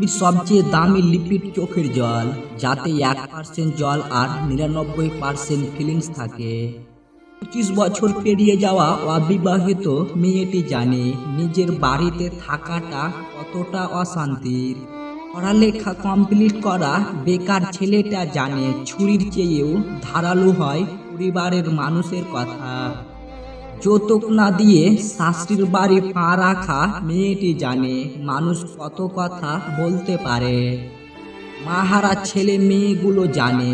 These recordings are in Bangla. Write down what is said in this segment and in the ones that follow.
পৃথিবীর সবচেয়ে দামি লিপিড চোখের জল, যাতে 1% জল আর 99% ফিলিংস থাকে। 25 বছর পেরিয়ে যাওয়া অবিবাহিত মেয়েটি জানে নিজের বাড়িতে থাকাটা কতটা অশান্তির। পড়ালেখা কমপ্লিট করা বেকার ছেলেটা জানে ছুরির চেয়েও ধারালো হয় পরিবারের মানুষের কথা। যৌতুক না দিয়ে শাশুড়ির বাড়ি পা রাখা মেয়েটি জানে মানুষ কত কথা বলতে পারে। মাহারা ছেলে মেয়েগুলো জানে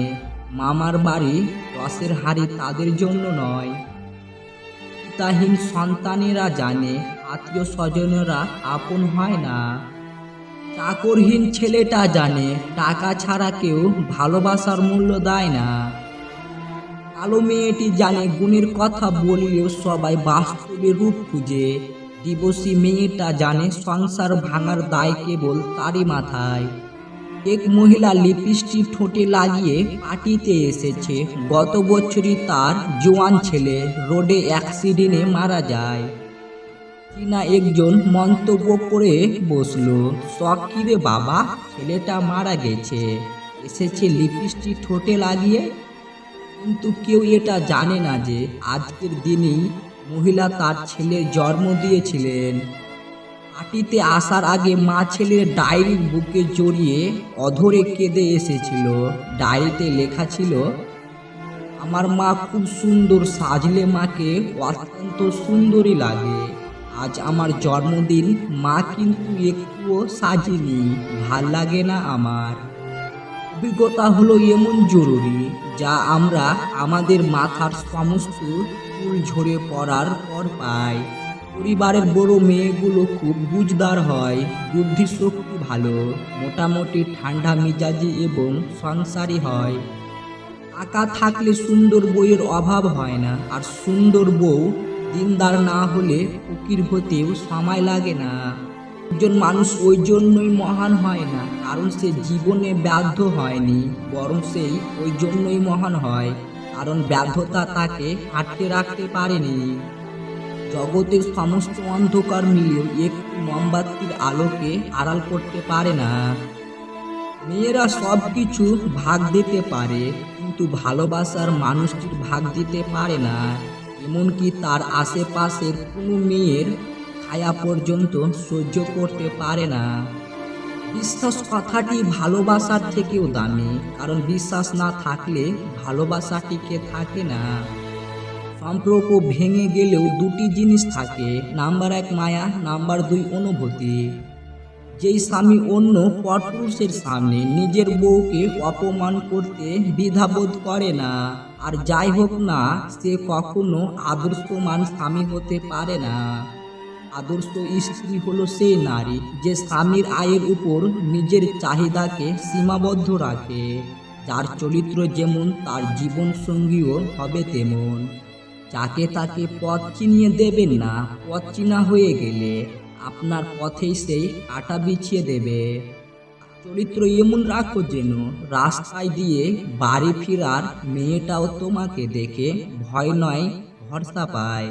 মামার বাড়ি রসের হাড়ি তাদের জন্য নয়। পিতাহীন সন্তানেরা জানে আত্মীয় স্বজনেরা আপন হয় না। চাকরহীন ছেলেটা জানে টাকা ছাড়া কেউ ভালোবাসার মূল্য দেয় না। কালো মেয়েটি জানে গুণের কথা বললেও সবাই বাস্তবে রূপ খুঁজে। ডিভোর্সি মেয়েটা জানে সংসার ভাঙার দায় কেবল তারই মাথায়। এক মহিলা লিপস্টিক ঠোঁটে লাগিয়ে পার্টিতে এসেছে। গত বছরই তার জোয়ান ছেলে রোডে অ্যাক্সিডেন্টে মারা যায়। চীনা একজন মন্তব্য করে বসলো, শখ কি রে বাবা, ছেলেটা মারা গেছে, এসেছে লিপস্টিক ঠোঁটে লাগিয়ে। কিন্তু কেউ এটা জানে না যে আজকের দিনেই মহিলা তার ছেলের জন্ম দিয়েছিলেন। পার্টিতে আসার আগে মা ছেলের ডায়েরির বুকে জড়িয়ে অধরে কেঁদে এসেছিল। ডায়েরিতে লেখা ছিল, আমার মা খুব সুন্দর, সাজলে মাকে অত্যন্ত সুন্দরী লাগে। আজ আমার জন্মদিন, মা কিন্তু একটুও সাজেনি, ভাল লাগে না আমার। অভিজ্ঞতা হলো এমন জরুরি যা আমরা আমাদের মাথার সমস্ত চুল ঝরে পড়ার পর পাই। পরিবারের বড় মেয়েগুলো খুব বুঝদার হয়, বুদ্ধিশক্তি ভালো, মোটামুটি ঠান্ডা মেজাজি এবং সংসারী হয়। টাকা থাকলে সুন্দর বউয়ের অভাব হয় না, আর সুন্দর বউ দিনদার না হলে ফকির হতেও সময় লাগে না। একজন মানুষ ওই জন্যই মহান হয় না কারণ সে জীবনে ব্যর্থ হয়নি, বরং সেই ওই জন্যই মহান হয় কারণ ব্যর্থতা তাকে আটকে রাখতে পারেনি। জগতের সমস্ত অন্ধকার মিলেও একটি মোমবাতির আলোকে আড়াল করতে পারে না। মেয়েরা সব কিছু ভাগ দিতে পারে, কিন্তু ভালোবাসার মানুষটির ভাগ দিতে পারে না। এমনকি তার আশেপাশের কোনো মেয়ের ছায়া পর্যন্ত সহ্য করতে পারে না। বিশ্বাস কথাটি ভালোবাসার থেকেও দামি, কারণ বিশ্বাস না থাকলে ভালোবাসা টিকে থাকে না। সম্পর্ক ভেঙে গেলেও দুটি জিনিস থাকে, নাম্বার 1 মায়া, নাম্বার 2 অনুভূতি। যেই স্বামী অন্য পরপুরুষের সামনে নিজের বউকে অপমান করতে দ্বিধাবোধ করে না, আর যাই হোক না, সে কখনো আদর্শমান স্বামী হতে পারে না। আদর্শ স্ত্রী হলো সেই নারী যে স্বামীর আয়ের উপর নিজের চাহিদাকে সীমাবদ্ধ রাখে, যার চরিত্র যেমন তার জীবন সঙ্গীও হবে তেমন। যাকে তাকে পথ চিনিয়ে দেবেন না, পথ চিনা হয়ে গেলে আপনার পথেই সেই কাঁটা বিছিয়ে দেবে। চরিত্র এমন রাখো যেন রাস্তায় দিয়ে বাড়ি ফেরার মেয়েটাও তোমাকে দেখে ভয় নয় ভরসা পায়।